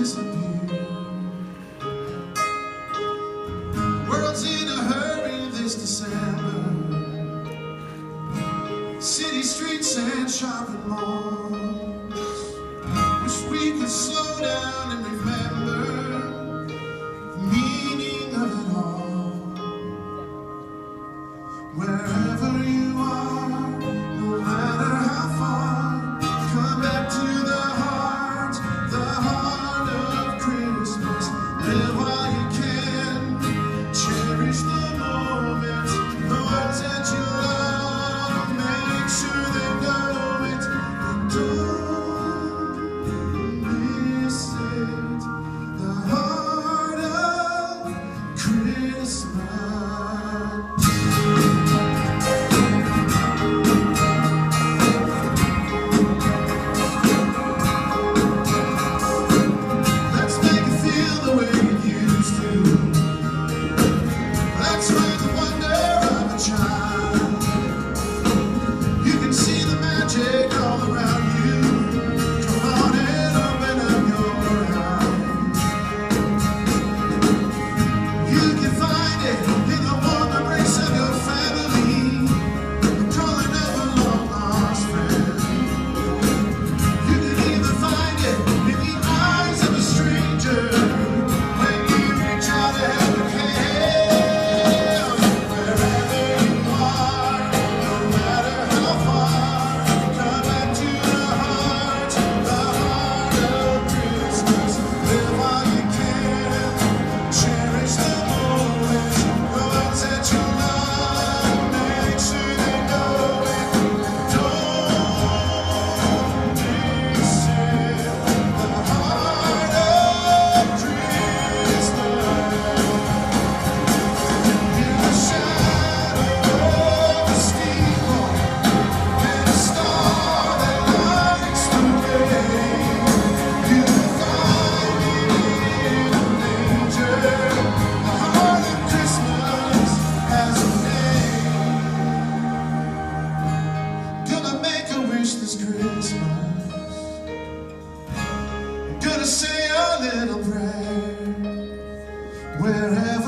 disappear. World's in a hurry this December. City streets and shopping malls. Wish we could slow down and remember the meaning of it all. Wherever you are, no matter how far, come back to the heart of Christmas. Live while you can, cherish the moments, the ones that you love. Make sure they know it, and don't miss it. The heart of Christmas. This Christmas, I'm gonna say a little prayer wherever